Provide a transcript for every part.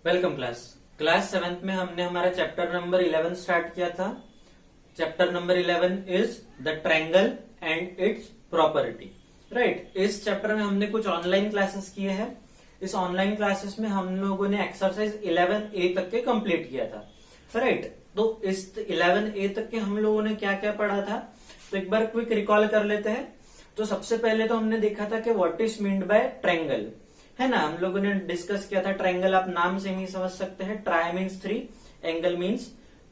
Welcome class 7th में हमने हमारा चैप्टर नंबर 11 स्टार्ट किया था। Chapter number 11 is the triangle and it's property. Right, इस चैप्टर में हमने कुछ ऑनलाइन क्लासेस किए हैं। इस ऑनलाइन क्लासेस में हम लोगों ने एक्सरसाइज 11A तक के कंप्लीट किया था। राइट, तो इस 11A तक के हम लोगों ने क्या क्या पढ़ा था, तो एक बार क्विक रिकॉल कर लेते हैं। तो सबसे पहले तो हमने देखा था कि what is meant by triangle, है ना। हम लोगों ने डिस्कस किया था ट्रायंगल आप नाम से ही समझ सकते हैं। Tri means 3, angle means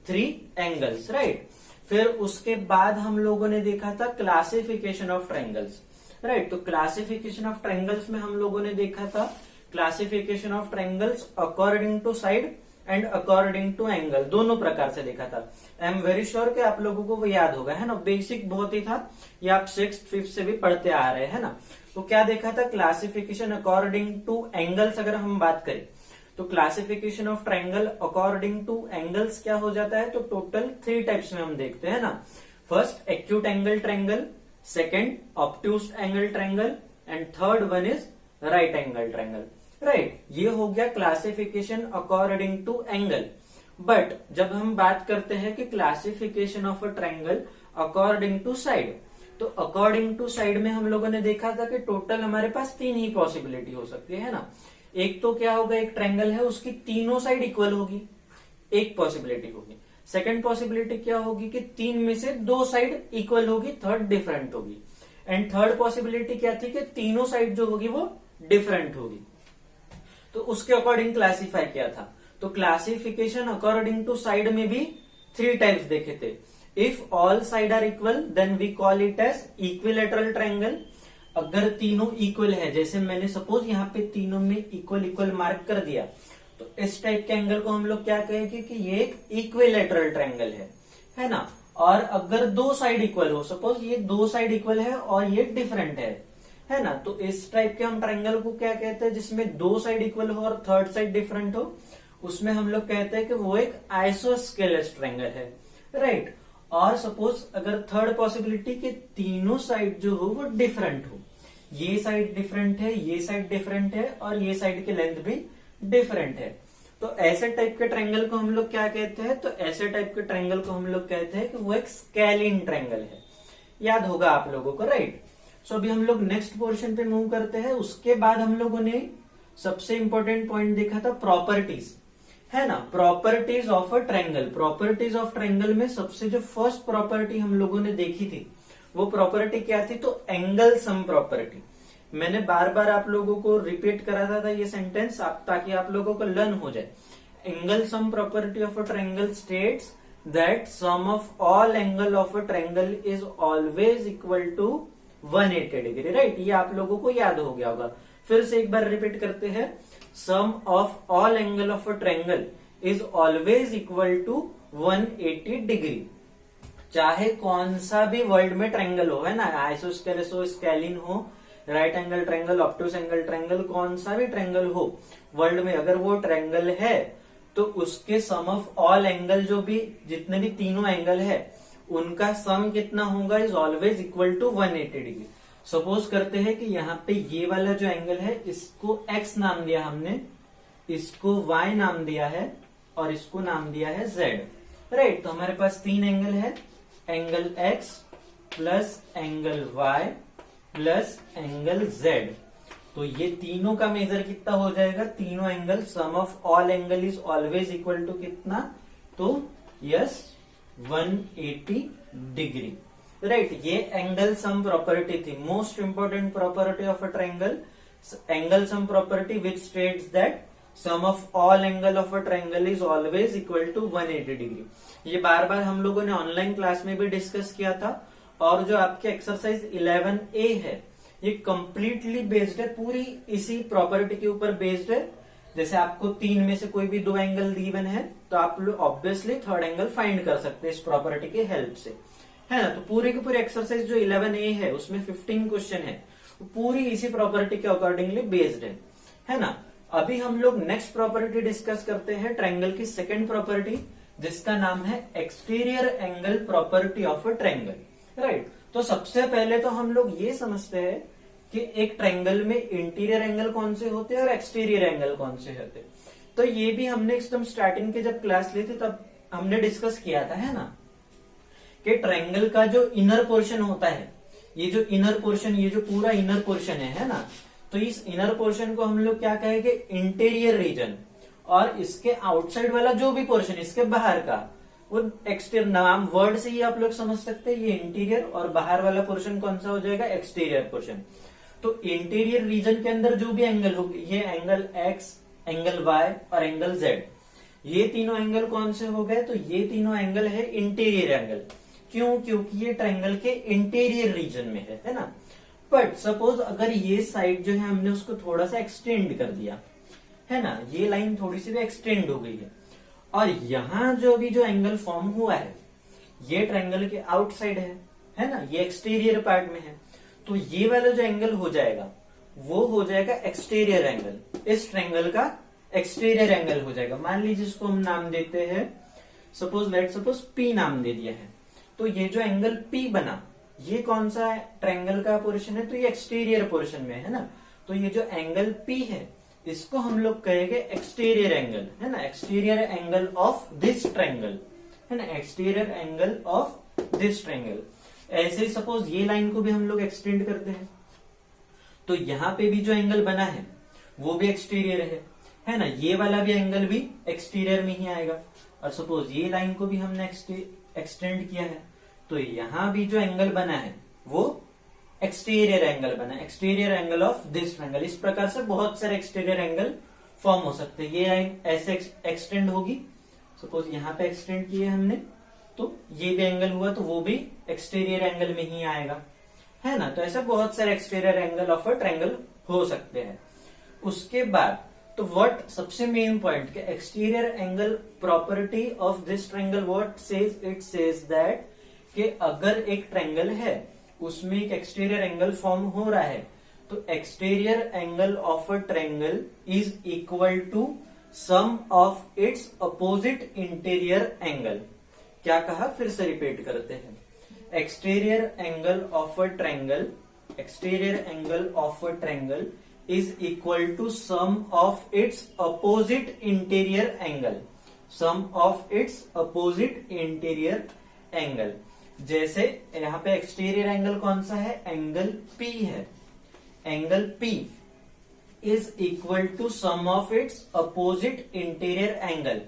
3 angles. Right, फिर उसके बाद हम लोगों ने देखा था क्लासिफिकेशन ऑफ ट्रायंगल्स। राइट, तो क्लासिफिकेशन ऑफ ट्रायंगल्स में हम लोगों ने देखा था classification of triangles according to side and according to angle, दोनों प्रकार से देखा था। आई एम वेरी श्योर कि आप लोगों को वो याद होगा, है ना। बेसिक बहुत ही था, ये आप 6th 5th से भी पढ़ते आ रहे हैं ना। तो क्या देखा था, क्लासिफिकेशन अकॉर्डिंग टू एंगल्स। अगर हम बात करें तो classification of triangle according two angles क्या हो जाता है, तो टोटल 3 टाइप्स में हम देखते हैं ना। First acute angle triangle, second obtuse angle triangle and third one is right angle triangle. Right, ये हो गया classification according to angle. But जब हम बात करते हैं कि classification of a triangle according to side, तो अकॉर्डिंग टू साइड में हम लोगों ने देखा था कि टोटल हमारे पास 3 ही पॉसिबिलिटी हो सकती है ना। एक तो क्या होगा, एक ट्रायंगल है उसकी तीनों साइड इक्वल होगी, एक पॉसिबिलिटी होगी। सेकंड पॉसिबिलिटी क्या होगी कि 3 में से 2 साइड इक्वल होगी, थर्ड डिफरेंट होगी। एंड थर्ड पॉसिबिलिटी क्या थी कि तीनों साइड जो होगी वो डिफरेंट होगी। तो उसके अकॉर्डिंग क्लासीफाई किया था। तो क्लासिफिकेशन अकॉर्डिंग टू साइड में भी 3 टाइप्स देखे थे। If all side are equal then we call it as equilateral triangle. अगर तीनों इक्वल है, जैसे मैंने सपोज यहाँ पे तीनों में इक्वल इक्वल मार्क कर दिया, तो इस टाइप के एंगल को हम लोग क्या कहेंगे कि ये एक इक्विलेटरल ट्रायंगल है ना। और अगर 2 साइड इक्वल हो, सपोज ये 2 साइड इक्वल है और ये डिफरेंट है ना, तो इस टाइप के हम ट्रायंगल को क्या कहते हैं, जिसमें 2 साइड इक्वल हो और थर्ड साइड डिफरेंट हो, उसमें हम लोग कहते हैं कि वो एक आइसोस्केलस ट्रायंगल है। राइट, और सपोज अगर थर्ड पॉसिबिलिटी के तीनों साइड जो हो वो डिफरेंट हो, ये साइड डिफरेंट है, ये साइड डिफरेंट है और ये साइड की लेंथ भी डिफरेंट है, तो ऐसे टाइप के ट्रायंगल को हम लोग क्या कहते हैं, तो ऐसे टाइप के ट्रायंगल को हम लोग कहते हैं कि वो एक स्केलिन ट्रायंगल है। याद होगा आप लोगों को। राइट, सो अभी हम लोग नेक्स्ट पोर्शन पे मूव करते हैं। उसके बाद हम लोगों ने सबसे इंपॉर्टेंट पॉइंट देखा था प्रॉपर्टीज, है ना। Properties of a triangle. Properties of triangle में सबसे जो फर्स्ट प्रॉपर्टी हम लोगों ने देखी थी वो प्रॉपर्टी क्या थी, तो एंगल सम प्रॉपर्टी। मैंने बार बार आप लोगों को रिपीट करा था ये सेंटेंस ताकि आप लोगों को लर्न हो जाए। Angle sum property of a triangle states that sum of all angle of a triangle is always equal to 180 degree. Right, ये आप लोगों को याद हो गया होगा। फिर से एक बार रिपीट करते हैं। Sum of all angle of a triangle is always equal to 180 degree. चाहे कौन सा भी वर्ल्ड में ट्रायंगल हो, है ना, आइसोस्केलेस हो, स्केलिन हो, right angle triangle, obtuse angle triangle, कौन सा भी ट्रायंगल हो वर्ल्ड में, अगर वो ट्रायंगल है तो उसके सम ऑफ ऑल एंगल, जो भी जितने भी तीनों एंगल है उनका सम कितना होगा, is always equal to 180 degree. Suppose करते हैं कि यहाँ पे ये वाला जो एंगल है इसको x नाम दिया हमने, इसको y नाम दिया है और इसको नाम दिया है z। राइट, तो हमारे पास 3 एंगल है, angle x plus angle y plus angle z। तो ये तीनों का मेजर कितना हो जाएगा, तीनों angle sum of all angle is always equal to कितना, तो यस 180 डिग्री। राइट, ये एंगल सम प्रॉपर्टी थी, most important property of a triangle, angle sum property which states that sum of all angle of a triangle is always equal to 180 degree. ये बार बार हम लोगों ने online class में भी discuss किया था। और जो आपके एक्सरसाइज 11A है ये कंप्लीटली बेस्ड है, पूरी इसी प्रॉपर्टी के ऊपर बेस्ड है। जैसे आपको 3 में से कोई भी 2 एंगल गिवन है तो आप लोग ऑब्वियसली थर्ड एंगल फाइंड कर सकते हैं इस प्रॉपर्टी के हेल्प से, है ना। तो पूरी की पूरी एक्सरसाइज जो 11A है उसमें 15 क्वेश्चन है, पूरी इसी प्रॉपर्टी के अकॉर्डिंगली बेस्ड है ना। अभी हम लोग नेक्स्ट प्रॉपर्टी डिस्कस करते हैं, ट्रायंगल की सेकंड प्रॉपर्टी, जिसका नाम है exterior angle property of a triangle. Right, तो सबसे पहले तो हम लोग ये समझते हैं कि एक ट्रायंगल में इंटीरियर एंगल कौन से होते हैं और एक्सटीरियर एंगल कौन से होते हैं। तो ये भी हमने एकदम स्टार्टिंग के जब क्लास ली थी तब हमने डिस्कस किया था, है ना, कि ट्रायंगल का जो इनर पोर्शन होता है, ये जो इनर पोर्शन, ये जो पूरा इनर पोर्शन है ना, तो इस इनर पोर्शन को हम लोग क्या कहेंगे, इंटीरियर रीजन, और इसके आउटसाइड वाला जो भी पोर्शन, इसके बाहर का, वो एक्सटीरियर, नाम वर्ड से ही आप लोग समझ सकते हैं, ये इंटीरियर और बाहर वाला पोर्शन कौन सा हो जाएगा, एक्सटीरियर पोर्शन। तो इंटीरियर रीजन के अंदर जो भी एंगल होगी, ये एंगल एक्स, एंगल वाई और एंगल जेड, ये तीनों एंगल कौन से हो गए, तो ये तीनों एंगल है इंटीरियर एंगल। क्यों? क्योंकि ये ट्रायंगल के इंटीरियर रीजन में है ना। बट सपोज अगर ये साइड जो है हमने उसको थोड़ा सा एक्सटेंड कर दिया, है ना, ये लाइन थोड़ी सी भी एक्सटेंड हो गई है, और यहां जो भी जो एंगल फॉर्म हुआ है ये ट्रायंगल के आउटसाइड है ना, ये एक्सटीरियर पार्ट में है, तो ये वाला जो एंगल हो जाएगा वो हो जाएगा एक्सटीरियर एंगल, इस ट्रायंगल का एक्सटीरियर एंगल हो जाएगा। मान लीजिए इसको हम नाम देते हैं, सपोज P नाम दे दिया है, तो ये जो एंगल P बना, ये कौन सा ट्रायंगल का पोर्शन है, तो ये एक्सटीरियर पोर्शन में है ना। तो ये जो एंगल P है इसको हम लोग कहेंगे एक्सटीरियर एंगल, है ना, exterior angle of this triangle, है ना, exterior angle of this triangle. ऐसे ही सपोज ये लाइन को भी हम लोग एक्सटेंड करते हैं, तो यहां पे भी जो एंगल बना है वो भी एक्सटीरियर है ना, ये वाला भी एंगल भी एक्सटीरियर में ही आएगा। और सपोज ये लाइन को भी हमने एक्सटेंड किया है, तो यहां भी जो एंगल बना है वो एक्सटीरियर एंगल बना, exterior angle of this triangle. इस प्रकार से बहुत सारे एक्सटीरियर एंगल फॉर्म हो सकते हैं। ये लाइन ऐसे एक्सटेंड होगी, सपोज यहाँ पे एक्सटेंड किए हमने, तो ये भी एंगल हुआ तो वो भी एक्सटीरियर एंगल में ही आएगा, है ना। तो ऐसे बहुत सारे exterior angle of a triangle हो सकते हैं। उसके बाद तो व्हाट सबसे मेन पॉइंट के exterior angle property of this triangle, what says, it says that कि अगर एक ट्रायंगल है उसमें एक एक्सटीरियर एंगल फॉर्म हो रहा है, तो exterior angle of a triangle is equal to sum of its opposite interior angle. क्या कहा, फिर से रिपीट करते हैं, exterior angle of a triangle, exterior angle of a triangle is equal to sum of its opposite interior angle, sum of its opposite interior angle। जैसे यहाँ पे exterior angle कौन सा है, एंगल P है, angle P is equal to sum of its opposite interior angle।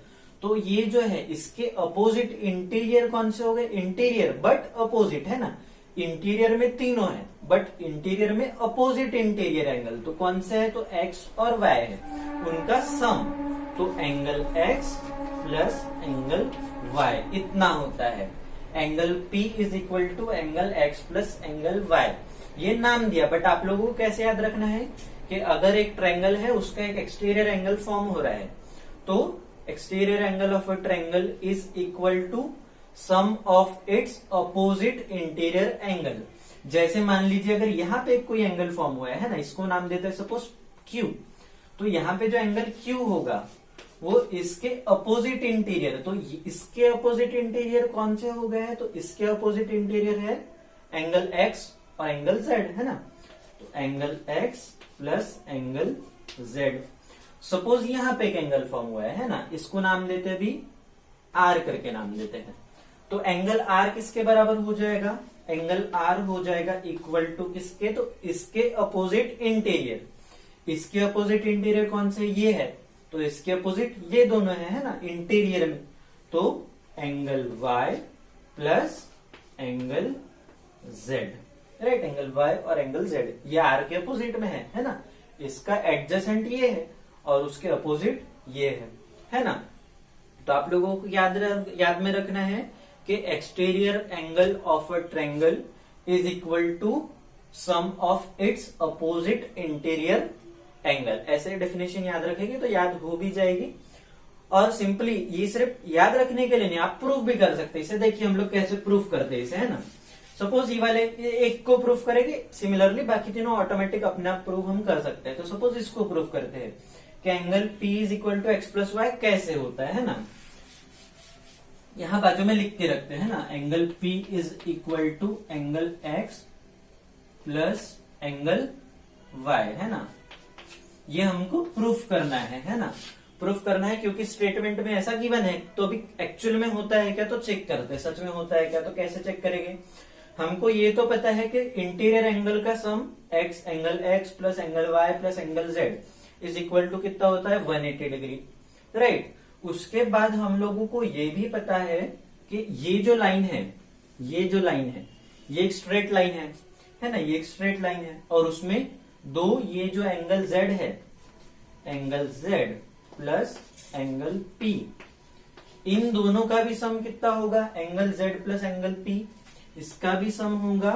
तो ये जो है इसके अपोजिट इंटीरियर कौन से हो गए, इंटीरियर बट अपोजिट, है ना, इंटीरियर में तीनों है बट इंटीरियर में अपोजिट इंटीरियर एंगल, तो कौन से है, तो एक्स और वाई है, उनका सम, तो angle X plus angle Y इतना होता है। Angle P is equal to angle X plus angle Y, ये नाम दिया। बट आप लोगों को कैसे याद रखना है कि अगर एक ट्रायंगल है उसका एक एक्सटीरियर एंगल फॉर्म हो रहा है, तो exterior angle of a triangle is equal to sum of its opposite interior angle. जैसे मान लीजिए अगर यहाँ पे कोई एंगल फॉर्म हुआ है ना, इसको नाम देते हैं सपोज Q, तो यहाँ पे जो एंगल Q होगा वो इसके अपोजिट इंटीरियर, तो इसके अपोजिट इंटीरियर कौन से हो गए हैं, तो इसके अपोजिट इंटीरियर है एंगल X और एंगल Z, है ना, तो angle X plus angle Z। Suppose यहाँ पे एक एंगल फॉर्म हुआ है ना, इसको नाम देते हैं भी R करके नाम देते हैं, तो एंगल R किसके बराबर हो जाएगा, एंगल R हो जाएगा इक्वल टू किसके, तो इसके अपोजिट इंटीरियर, इसके अपोजिट इंटीरियर कौन से, ये है, तो इसके अपोजिट ये दोनों है ना इंटीरियर में, तो angle Y plus angle Z, right, angle Y और एंगल Z ये R के अपोजिट में है ना, इसका एडजेसेंट ये है और उसके अपोजिट ये है ना। तो आप लोगों को याद में रखना है कि exterior angle of a triangle is equal to sum of its opposite interior angle. ऐसे डेफिनेशन याद रखेंगे तो याद हो भी जाएगी। और सिंपली ये सिर्फ याद रखने के लिए नहीं, आप प्रूफ भी कर सकते हैं। इसे देखिए हम लोग कैसे प्रूफ करते हैं इसे, है ना। सपोज ये वाले एक को प्रूफ करेंगे, सिमिलरली बाकी तीनों ऑटोमेटिक अपने आप प्रूफ हम कर सकते हैं। तो सपोज इसको प्रूफ करते हैं कि angle P is equal to X plus Y कैसे होता है ना। यहां बाजू में लिख के रखते हैं ना, angle P is equal to angle X plus angle Y, है ना। ये हमको प्रूफ करना है ना। प्रूफ करना है, क्योंकि स्टेटमेंट में ऐसा गिवन है, तो अभी एक्चुअल में होता है क्या तो चेक करते हैं, सच में होता है क्या तो कैसे चेक करेंगे। हमको ये तो पता है कि इंटीरियर एंगल का sum X, angle X plus angle Y plus angle Z is equal to कितना होता है 180 डिग्री, राइट। उसके बाद हम लोगों को ये भी पता है कि ये जो लाइन है, ये जो लाइन है ये एक स्ट्रेट लाइन है ना, ये एक स्ट्रेट लाइन है, और उसमें दो ये जो एंगल जेड है, angle Z plus angle P, इन दोनों का भी सम कितना होगा, angle Z plus angle P, इसका भी सम होगा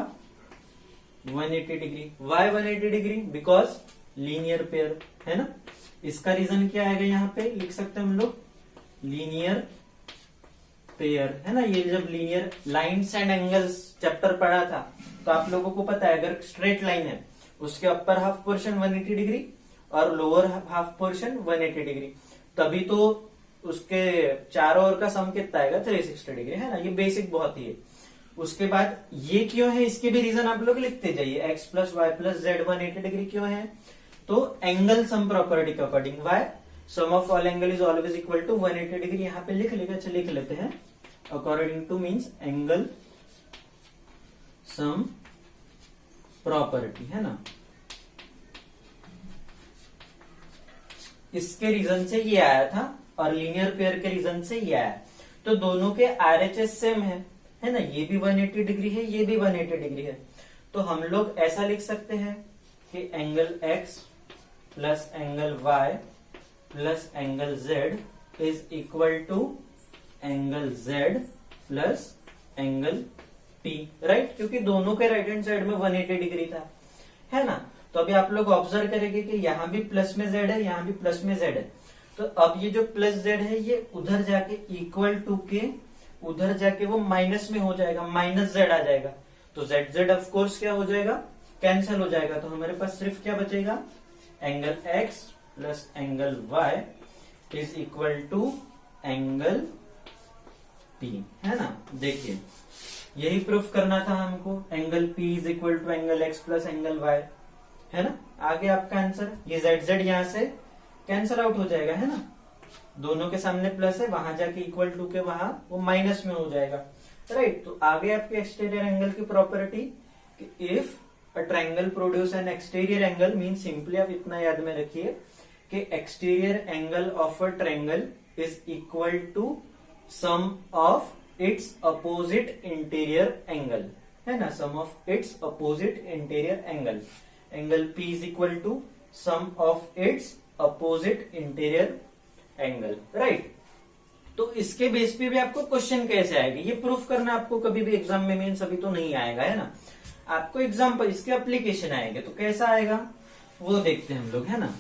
180 degree. Why 180 degree? Because linear pair है ना। इसका रीजन क्या आएगा, यहाँ पे लिख सकते हैं हम लोग लीनियर पेयर है ना। ये जब linear lines and angles chapter पढ़ा था तो आप लोगों को पता है, अगर स्ट्रेट लाइन है उसके अपर हाफ पोर्शन 180 डिग्री और लोअर हाफ पोर्शन 180 डिग्री, तभी तो उसके चारों ओर का सम कितना आएगा 360 डिग्री है ना। ये बेसिक बहुत ही है। उसके बाद ये क्यों है, इसके भी रीजन आप लोग लिखते जाइए। X plus Y plus Z 180 degree क्यों है, तो एंगल सम प्रॉपर्टी के according why sum of all angle is always equal to 180 degree. यहाँ पे लिख लेगा, चलिए लिख लेते हैं according to means angle sum property है ना। इसके रीजन से ये आया था और लीनियर पेयर के रीजन से ये आया, तो दोनों के आरएचएस सेम है ना। ये भी 180 डिग्री है, ये भी 180 डिग्री है, तो हम लोग ऐसा लिख सकते हैं कि angle X plus angle Y plus angle Z is equal to angle Z plus angle P, right. क्योंकि दोनों के राइट हैंड साइड में 180 डिग्री था है ना। तो अभी आप लोग ऑब्जर्व करेंगे कि यहाँ भी प्लस में जेड है, यहाँ भी प्लस में जेड है, तो अब ये जो प्लस जेड है ये उधर जाके इक्वल टू के उधर जाके वो माइनस में हो जाएगा, माइनस जेड आ जाएगा, तो जेड जेड ऑफ कोर्स क्या हो जाएगा, कैंसिल हो जाएगा। तो हमारे पास सिर्फ क्या बचेगा, angle X plus angle Y is equal to angle P है ना। देखिए यही प्रूफ करना था हमको, angle P is equal to angle X plus angle Y है ना। आगे आपका आंसर, ये जेड जेड यहां से कैंसिल आउट हो जाएगा है ना, दोनों के सामने प्लस है, वहां जाके इक्वल टू के वहां वो माइनस में हो जाएगा, राइट। तो आगे आपके एक्सटीरियर एंगल की property, if a triangle produce an exterior angle, mean simply आप इतना याद में रखिए कि exterior angle of a triangle is equal to sum of its opposite interior angle है ना, sum of its opposite interior angle. Angle P is equal to sum of its opposite interior angle, right. तो इसके base पे भी आपको question कैसे आएगा, ये प्रूफ करना आपको कभी भी एग्जाम में मीन्स अभी तो नहीं आएगा है ना, आपको एग्जाम पर इसके एप्लीकेशन आएंगे। तो कैसा आएगा वो देखते हैं हम लोग है ना।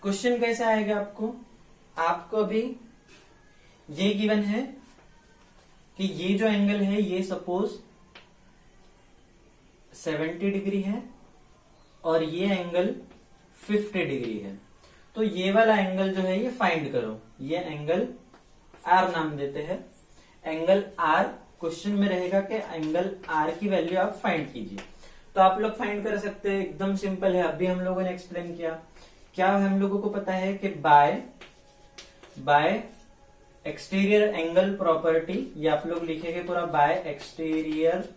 क्वेश्चन कैसे आएगा आपको अभी ये गिवन है कि ये जो एंगल है ये सपोज 70 डिग्री है और ये एंगल 50 डिग्री है, तो ये वाला एंगल जो है ये फाइंड करो। ये एंगल आर नाम देते हैं, एंगल आर क्वेश्चन में रहेगा कि एंगल आर की वैल्यू आप फाइंड कीजिए। तो आप लोग फाइंड कर सकते हैं, एकदम सिंपल है, अभी हम लोगों ने एक्सप्लेन किया। क्या हम लोगों को पता है कि बाय एक्सटीरियर एंगल प्रॉपर्टी, ये आप लोग लिखेंगे पूरा by exterior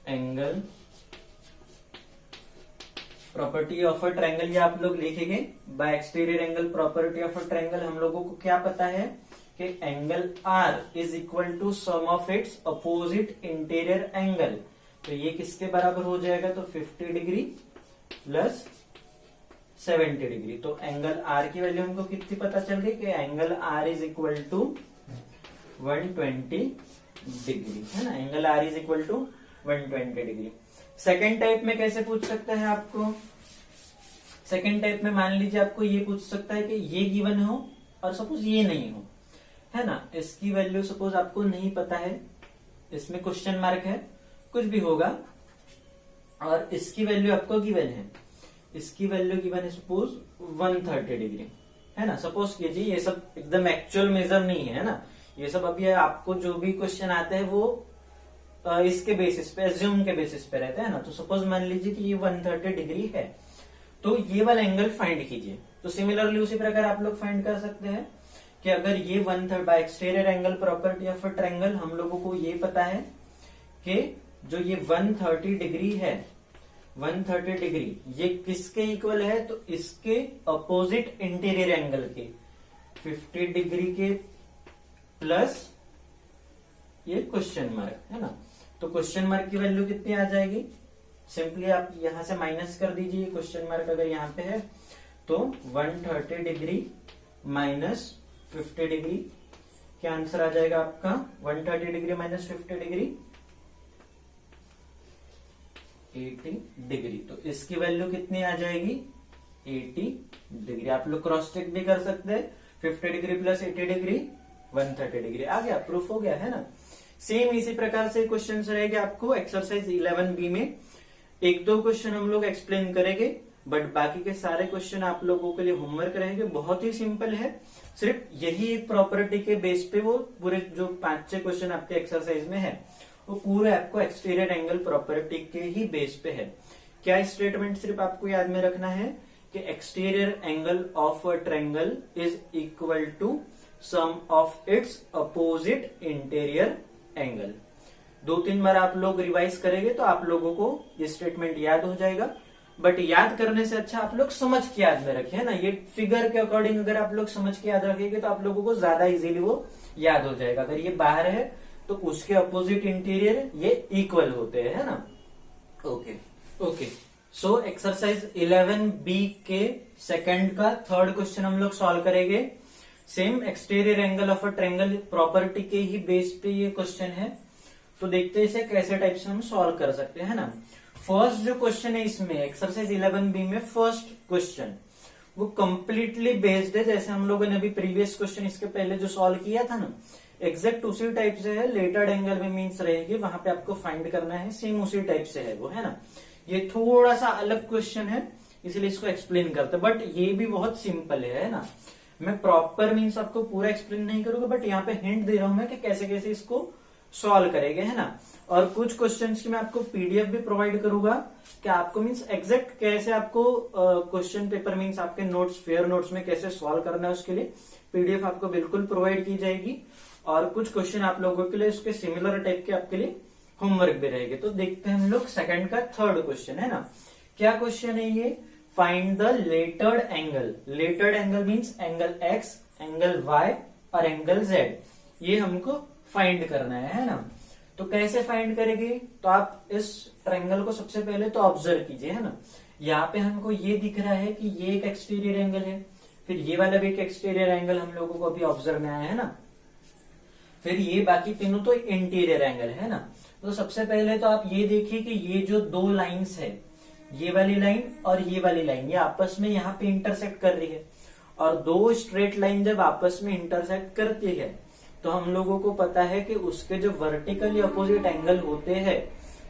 angle property of a triangle, ये आप लोग लिखेंगे by exterior angle property of a triangle. हम लोगों को क्या पता है कि angle R is equal to sum of its opposite interior angle, तो ये किसके बराबर हो जाएगा, तो 50 डिग्री प्लस 70 डिग्री। तो एंगल आर की वैल्यू हमको कितनी पता चल गई कि angle R is equal to 120 degree है ना, angle R is equal to 120 degree. Second type में कैसे पूछ सकता है आपको, सेकेंड टाइप में मान लीजिए आपको ये पूछ सकता है कि ये गिवन हो और सपोज ये नहीं हो है ना, इसकी वैल्यू सपोज आपको नहीं पता है, इसमें क्वेश्चन मार्क है, कुछ भी होगा, और इसकी वैल्यू आपको गिवन है, इसकी वैल्यू गिवन है सपोज 130 डिग्री है ना। सपोज कीजिए ये सब एकदम एक्चुअल मेजर नहीं है ना, ये सब अभी आपको जो भी क्वेश्चन आते हैं वो इसके बेसिस पे, एज्यूम के बेसिस पे रहता है ना। तो सपोज मान लीजिए कि ये 130 डिग्री है, तो ये वाला एंगल फाइंड कीजिए। तो सिमिलरली उसी प्रकार आप लोग फाइंड कर सकते हैं कि अगर ये 130 bye exterior angle property of triangle, हम लोगों को ये पता है कि जो ये 130 डिग्री है, 130 डिग्री ये किसके इक्वल है, तो इसके अपोजिट इंटीरियर एंगल के 50 डिग्री के प्लस ये क्वेश्चन मार्क है ना। तो क्वेश्चन मार्क की वैल्यू कितनी आ जाएगी, सिंपली आप यहां से माइनस कर दीजिए। क्वेश्चन मार्क अगर यहां पे है तो 130 डिग्री माइनस 50 डिग्री, क्या आंसर आ जाएगा आपका, 130 डिग्री माइनस 50 डिग्री 80 डिग्री। तो इसकी वैल्यू कितनी आ जाएगी, 80 डिग्री। आप लोग क्रॉस चेक भी कर सकते हैं, 50 डिग्री प्लस 80 डिग्री 130 डिग्री आ गया, प्रूफ हो गया है ना। सेम इसी प्रकार से क्वेश्चन रहेंगे आपको एक्सरसाइज 11B में। एक दो क्वेश्चन हम लोग एक्सप्लेन करेंगे, बट बाकी के सारे क्वेश्चन आप लोगों के लिए होमवर्क रहेंगे। बहुत ही सिंपल है, सिर्फ यही एक प्रॉपर्टी के बेस पे वो पूरे जो 5-6 क्वेश्चन आपके एक्सरसाइज में है वो पूरे आपको एक्सटीरियर एंगल प्रॉपर्टी के ही बेस पे है। क्या स्टेटमेंट सिर्फ आपको याद में रखना है कि exterior angle of a triangle is equal to sum of its opposite interior angle. 2-3 बार आप लोग रिवाइज करेंगे तो आप लोगों को ये स्टेटमेंट याद हो जाएगा। बट याद करने से अच्छा आप लोग समझ के याद में रखें, है ना। ये फिगर के अकॉर्डिंग अगर आप लोग समझ के याद रखेंगे तो आप लोगों को ज्यादा इजीली वो याद हो जाएगा। अगर ये बाहर है तो उसके अपोजिट इंटीरियर ये इक्वल होते हैं, है ना। ओके। सो एक्सरसाइज 11B के सेकंड का थर्ड क्वेश्चन हम लोग सॉल्व करेंगे। Same exterior angle of a triangle property के ही बेस पे ये क्वेश्चन है। तो देखते हैं इसे कैसे टाइप से हम सॉल्व कर सकते हैं ना। फर्स्ट जो क्वेश्चन है इसमें एक्सरसाइज 11B में फर्स्ट क्वेश्चन वो कंप्लीटली बेस्ड है, जैसे हम लोगों ने अभी प्रीवियस क्वेश्चन इसके पहले जो सॉल्व किया था ना, एग्जैक्ट उसी टाइप से है। लेटर्ड एंगल में मीन्स रहेगी, वहां पे आपको फाइंड करना है, सेम उसी टाइप से है वो, है ना। ये थोड़ा सा अलग क्वेश्चन है इसलिए इसको एक्सप्लेन करते हैं, बट ये भी बहुत सिंपल है ना। मैं प्रॉपर मीन्स आपको पूरा एक्सप्लेन नहीं करूंगा, बट यहाँ पे हिंट दे रहा हूं मैं कि कैसे कैसे इसको सॉल्व करेंगे, है ना। और कुछ क्वेश्चंस की मैं आपको पीडीएफ भी प्रोवाइड करूंगा कि आपको मीन्स एग्जैक्ट कैसे आपको क्वेश्चन पेपर मीन्स आपके नोट्स फेयर नोट्स में कैसे सॉल्व करना है, उसके लिए पीडीएफ आपको बिल्कुल प्रोवाइड की जाएगी। और कुछ क्वेश्चन आप लोगों के लिए उसके सिमिलर टाइप के आपके लिए होमवर्क भी रहेंगे। तो देखते हैं हम लोग सेकंड का थर्ड क्वेश्चन, है ना। क्या क्वेश्चन है ये, find the lettered angle. Lettered angle means angle X, angle Y और एंगल जेड, ये हमको फाइंड करना है ना। तो कैसे फाइंड करेंगे, तो आप इस ट्रायंगल को सबसे पहले तो ऑब्जर्व कीजिए, है ना। यहाँ पे हमको ये दिख रहा है कि ये एक एक्सटीरियर एंगल है, फिर ये वाला भी एक एक्सटीरियर एंगल हम लोगों को अभी ऑब्जर्व में आया है ना, फिर ये बाकी तीनों तो इंटीरियर एंगल है ना। तो सबसे पहले तो आप ये देखिए कि ये जो दो लाइंस है, ये वाली लाइन और ये वाली लाइन, ये आपस में यहाँ पे इंटरसेक्ट कर रही है। और दो स्ट्रेट लाइन जब आपस में इंटरसेक्ट करती है तो हम लोगों को पता है कि उसके जो वर्टिकली अपोजिट एंगल होते हैं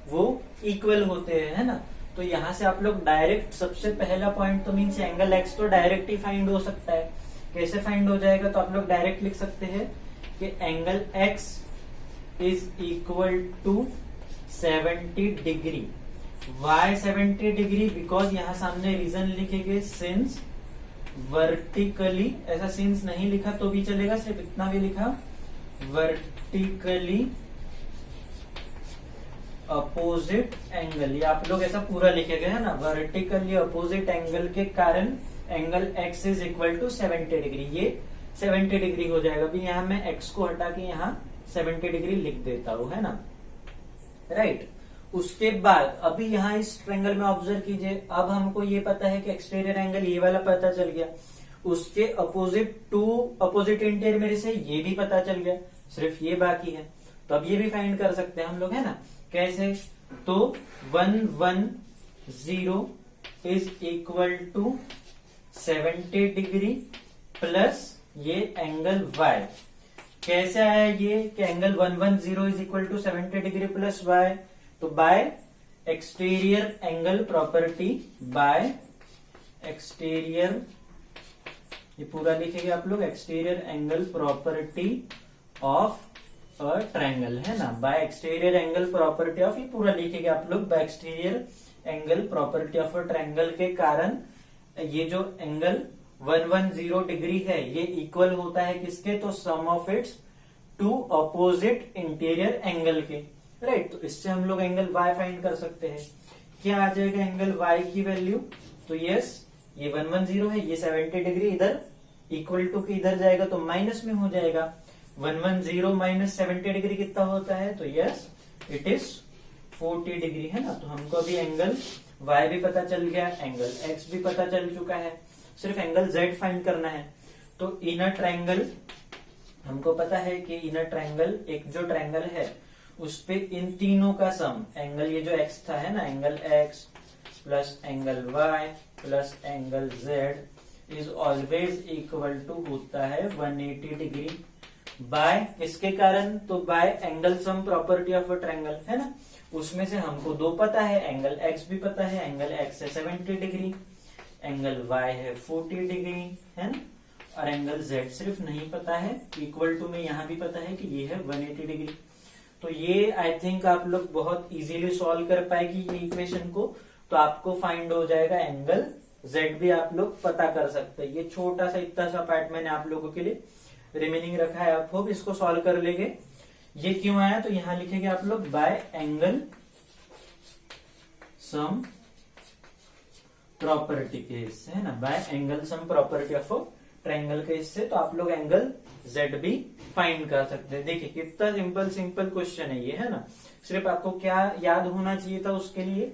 वो इक्वल होते हैं, है ना। तो यहाँ से आप लोग डायरेक्ट सबसे पहला पॉइंट तो मीन्स एंगल एक्स तो डायरेक्ट ही फाइंड हो सकता है। कैसे फाइंड हो जाएगा, तो आप लोग डायरेक्ट लिख सकते हैं कि angle X is equal to 70 degree. Y 70 degree, because यहाँ सामने रीजन लिखेंगे सिंस वर्टिकली, ऐसा सिंस नहीं लिखा तो भी चलेगा, सिर्फ इतना भी लिखा वर्टिकली अपोजिट एंगल, ये आप लोग ऐसा पूरा लिखेंगे, है ना। वर्टिकली अपोजिट एंगल के कारण angle X is equal to 70 degree, ये 70 डिग्री हो जाएगा। अभी यहाँ मैं एक्स को हटा के यहाँ 70 डिग्री लिख देता हूं, है ना, राइट। उसके बाद अभी यहाँ इस ट्रायंगल में ऑब्जर्व कीजिए, अब हमको ये पता है कि एक्सटीरियर एंगल ये वाला पता चल गया, उसके अपोजिट इंटीरियर मेरे से ये भी पता चल गया, सिर्फ ये बाकी है। तो अब ये भी फाइंड कर सकते हैं हम लोग, है ना। कैसे, तो 110 is equal to 70 degree plus ये एंगल y। कैसे आया ये कि angle 110 is equal to 70 degree plus y, तो by exterior angle property, by exterior, ये पूरा लिखेंगे आप लोग, exterior angle property of a triangle, है ना, by exterior angle property of, ये पूरा लिखेंगे आप लोग, by exterior angle property of a triangle के कारण ये जो एंगल 110 डिग्री है ये इक्वल होता है किसके, तो sum of its two opposite interior angle के, राइट। तो इससे हम लोग एंगल y फाइंड कर सकते हैं। क्या आ जाएगा एंगल y की वैल्यू, तो यस ये 110 है, ये 70 डिग्री, इधर इक्वल टू के इधर जाएगा तो माइनस में हो जाएगा। 110 माइनस 70 डिग्री कितना होता है, तो यस इट इज 40 डिग्री, है ना। तो हमको अभी एंगल y भी पता चल गया, एंगल x भी पता चल चुका है, सिर्फ एंगल z फाइंड करना है। तो इनर ट्रायंगल हमको पता है कि इनर ट्रायंगल, एक जो ट्रायंगल है उस पे इन तीनों का सम, एंगल ये जो x था, है ना, angle x plus angle y plus angle z is always equal to होता है 180 डिग्री बाय किसके कारण, तो by angle sum property of a triangle, है ना। उसमें से हमको दो पता है, एंगल x भी पता है, एंगल x है 70 डिग्री, एंगल y है 40 डिग्री, है ना, और एंगल z सिर्फ नहीं पता है, इक्वल टू में यहाँ भी पता है कि ये है 180 डिग्री। तो ये आई थिंक आप लोग बहुत इजीली सॉल्व कर पाएगी ये इक्वेशन को, तो आपको फाइंड हो जाएगा एंगल z भी आप लोग पता कर सकते हैं। ये छोटा सा इतना सा पार्ट मैंने आप लोगों के लिए रिमेनिंग रखा है, आप होप इसको सॉल्व कर लेंगे। ये क्यों आया, तो यहां लिखेंगे आप लोग बाय एंगल सम प्रॉपर्टी के हिस्से, है ना, bye angle sum property of triangle के हिस्से, तो आप लोग एंगल z भी फाइंड कर सकते हैं। देखिए कितना सिंपल सिंपल क्वेश्चन है ये, है ना। सिर्फ आपको क्या याद होना चाहिए था उसके लिए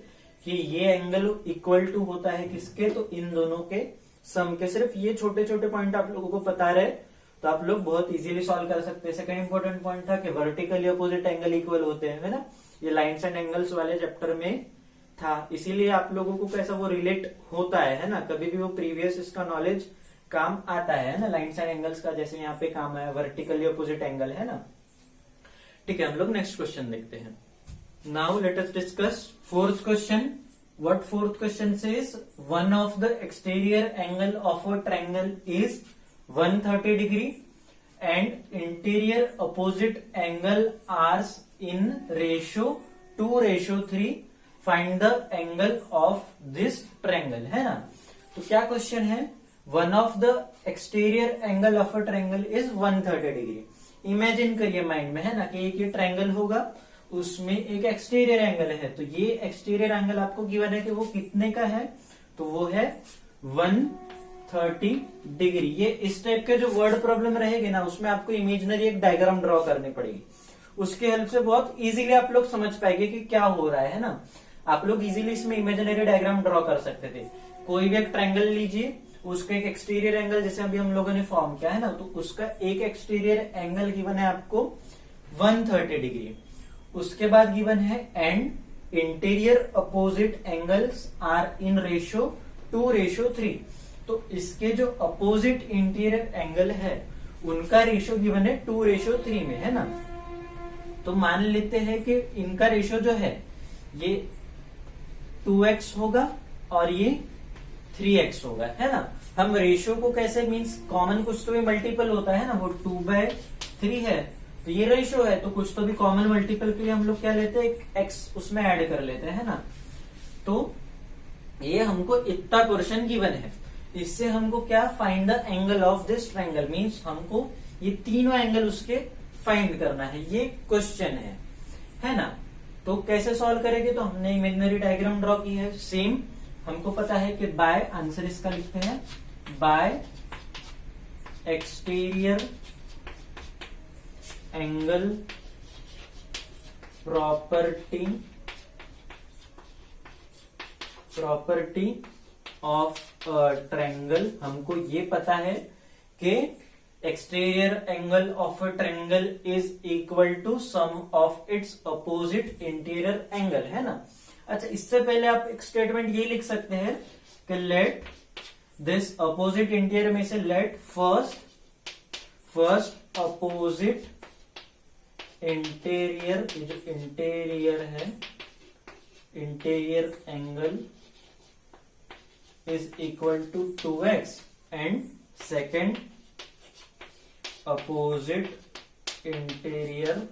कि ये एंगल इक्वल टू होता है किसके, तो इन दोनों के सम के। सिर्फ ये छोटे छोटे पॉइंट आप लोगों को पता रहे तो आप लोग बहुत इजीली सॉल्व कर सकते हैं। सेकंड इंपॉर्टेंट पॉइंट था कि वर्टिकली अपोजिट एंगल इक्वल होते हैं, है ना, ये लाइन्स एंड एंगल्स वाले चैप्टर में था, इसीलिए आप लोगों को कैसा वो रिलेट होता है ना, कभी भी वो प्रीवियस इसका नॉलेज काम आता है ना, लाइन्स एंड एंगल्स का, जैसे यहाँ पे काम आया वर्टिकली अपोजिट एंगल, है ना। ठीक है, हम लोग नेक्स्ट क्वेश्चन देखते हैं। Now let us discuss fourth question. What fourth question says, one of the exterior angle of a triangle is 130 degree and interior opposite angle are in ratio 2:3, find the angle of this triangle, है ना। तो क्या question है, one of the exterior angle of a triangle is 130 degree. Imagine करिए mind में, है ना, कि एक ये ट्रायंगल होगा, उसमें एक एक्सटीरियर एंगल है, तो ये एक्सटीरियर एंगल आपको गिवन है कि वो कितने का है, तो वो है 130 डिग्री। ये इस टाइप के जो वर्ड प्रॉब्लम रहेगी ना, उसमें आपको इमेजिनरी एक डायग्राम ड्रॉ करनी पड़ेगी, उसके हेल्प से बहुत इजीली आप लोग समझ पाएंगे कि क्या हो रहा है ना। आप लोग इजीली इसमें इमेजिनरी डायग्राम ड्रॉ कर सकते थे। कोई भी एक ट्रायंगल लीजिए, उसका एक एक्सटीरियर एंगल जैसे अभी हम लोगों ने फॉर्म किया है ना, तो उसका एक एक्सटीरियर एंगल गिवन है आपको 130 डिग्री, उसके बाद गिवन है and interior opposite angles are in ratio 2:3। तो इसके जो अपोजिट इंटीरियर एंगल है उनका रेशियो गिवन है 2:3 में, है ना। तो मान लेते हैं कि इनका रेशियो जो है ये 2x होगा और ये 3x होगा, है ना। हम रेशियो को कैसे, मींस कॉमन कुछ तो भी मल्टीपल होता है ना, वो 2/3 है, तो ये रेशियो है, तो कुछ तो भी कॉमन मल्टीपल के लिए हम लोग क्या लेते हैं, एक x उसमें ऐड कर लेते हैं, ना। तो ये हमको इतना पोर्शन गिवन है, इससे हमको क्या find the angle of this triangle, means हमको ये तीनों एंगल उसके फाइंड करना है, ये क्वेश्चन है ना। तो कैसे सॉल्व करेंगे, तो हमने इमेजिनरी डायग्राम ड्रॉ की है। सेम हमको पता है कि बाय, आंसर इसका लिखते हैं by exterior angle property of triangle, हमको ये पता है कि exterior angle of a triangle is equal to sum of its opposite interior angle, है ना। अच्छा, इससे पहले आप एक स्टेटमेंट ये लिख सकते हैं कि लेट दिस अपोजिट इंटीरियर में से लेट फर्स्ट अपोजिट इंटीरियर, जो इंटीरियर है, interior angle is equal to 2x and second opposite interior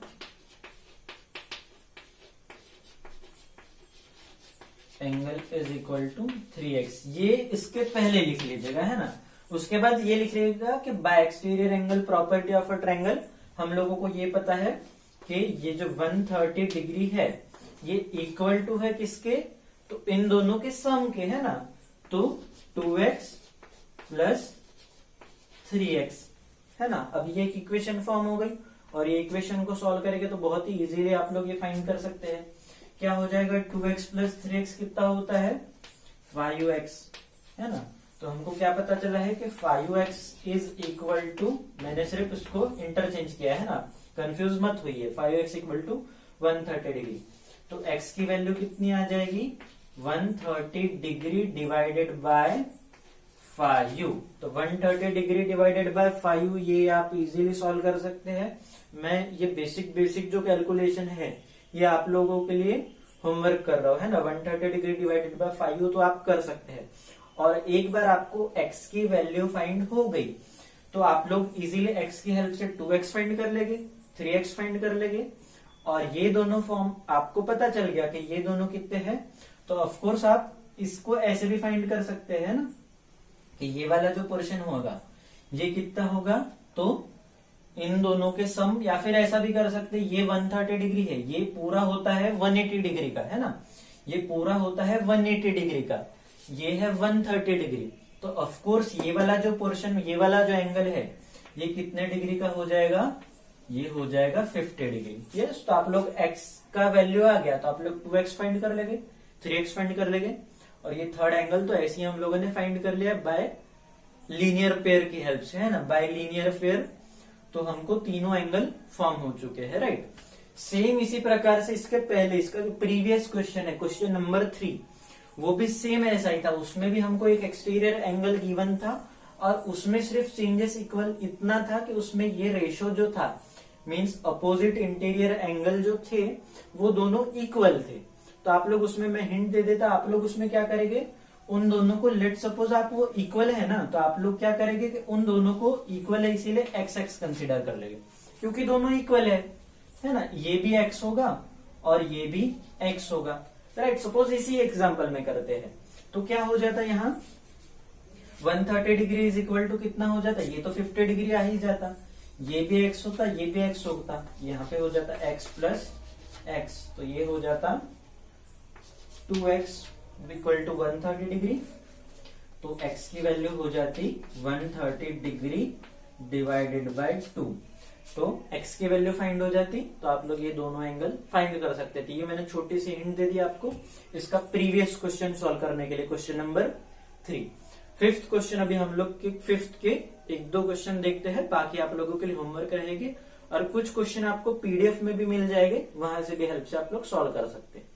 angle is equal to 3x, ये इसके पहले लिख लीजिएगा, है ना। उसके बाद ये लिख लीजिएगा कि bye exterior angle property of a triangle, हम लोगों को ये पता है कि ये जो 130 डिग्री है ये इक्वल टू है किसके, तो इन दोनों के सम के, है ना। तो 2x प्लस 3x, है ना। अब ये एक इक्वेशन फॉर्म हो गई और ये इक्वेशन को सॉल्व करेंगे तो बहुत ही इजीली आप लोग ये फाइंड कर सकते हैं। क्या हो जाएगा, 2x प्लस 3x कितना होता है, 5x, है ना। तो हमको क्या पता चला है कि 5x इज इक्वल टू, मैंने सिर्फ उसको इंटरचेंज किया है ना, कंफ्यूज मत होइए, 5x इक्वल टू 130 डिग्री। तो x की वैल्यू कितनी आ जाएगी, 130 डिग्री डिवाइडेड बाय 5u। तो 130 डिग्री डिवाइडेड बाय 5u ये आप इजीली सॉल्व कर सकते हैं। मैं ये बेसिक जो कैलकुलेशन है ये आप लोगों के लिए होमवर्क कर रहा हूं, है ना। 130 डिग्री डिवाइडेड बाय 5u तो आप कर सकते हैं। और एक बार आपको x की वैल्यू फाइंड हो गई तो आप लोग इजीली x की हेल्प से 2x फाइंड कर लेंगे, 3x फाइंड कर लेंगे, और ये दोनों फॉर्म आपको पता चल गया कि ये दोनों कितने हैं। तो ऑफ कोर्स आप इसको ऐसे भी फाइंड कर सकते हैं ना कि ये वाला जो पोर्शन होगा ये कितना होगा, तो इन दोनों के सम, या फिर ऐसा भी कर सकते हैं, ये 130 डिग्री है, ये पूरा होता है 180 डिग्री का, है ना। ये पूरा होता है 180 डिग्री का, ये है 130 डिग्री। तो ऑफ कोर्स ये वाला जो पोर्शन, ये वाला जो एंगल है ये कितने डिग्री का हो जाएगा, ये हो जाएगा 50 डिग्री। यस, तो आप लोग x का वैल्यू आ गया तो आप लोग 2x फाइंड कर लेंगे, 3x फाइंड कर लेंगे, और ये थर्ड एंगल तो ऐसे ही हम लोगों ने फाइंड कर लिया बाय लीनियर पेयर की हेल्प से, है ना। बाय लीनियर पेयर तो हमको तीनों एंगल फॉर्म हो चुके हैं, राइट। सेम इसी प्रकार से इसके पहले इसका जो प्रीवियस क्वेश्चन है, क्वेश्चन नंबर 3, वो भी सेम ऐसा ही था। उसमें भी हमको एक एक्सटीरियर एंगल गिवन था और उसमें सिर्फ चेंजेस इक्वल इतना था कि उसमें ये रेशो जो था, मींस अपोजिट इंटीरियर एंगल जो थे वो दोनों इक्वल थे। तो आप लोग उसमें, मैं हिंट दे देता, आप लोग उसमें क्या करेंगे, उन दोनों को, लेट सपोज आप वो इक्वल है ना, तो आप लोग क्या करेंगे कि उन दोनों को इक्वल है इसीलिए एक्स एक्स कंसिडर कर लेंगे, क्योंकि दोनों इक्वल है ना। ये भी एक्स होगा और ये भी एक्स होगा, राइट। सपोज इसी एग्जांपल में करते हैं तो क्या हो जाता है, यहाँ 130 डिग्री इज इक्वल टू कितना हो जाता, ये तो 50 डिग्री आ ही जाता, ये भी एक्स होता, ये भी एक्स होता, यहाँ पे हो जाता एक्स प्लस एक्स, तो ये हो जाता 2x इक्वल टू 130 डिग्री। तो x की वैल्यू हो जाती 130 डिग्री डिवाइडेड बाय 2, तो x की वैल्यू फाइंड हो जाती। तो आप लोग ये दोनों एंगल फाइंड कर सकते थे। ये मैंने छोटी सी हिंट दे दी आपको इसका प्रीवियस क्वेश्चन सॉल्व करने के लिए, क्वेश्चन नंबर 3। फिफ्थ क्वेश्चन, अभी हम लोग के फिफ्थ के एक दो क्वेश्चन देखते हैं, बाकी आप लोगों के लिए होमवर्क रहेंगे और कुछ क्वेश्चन आपको पीडीएफ में भी मिल जाएंगे, वहां से भी हेल्प से आप लोग सॉल्व कर सकते हैं।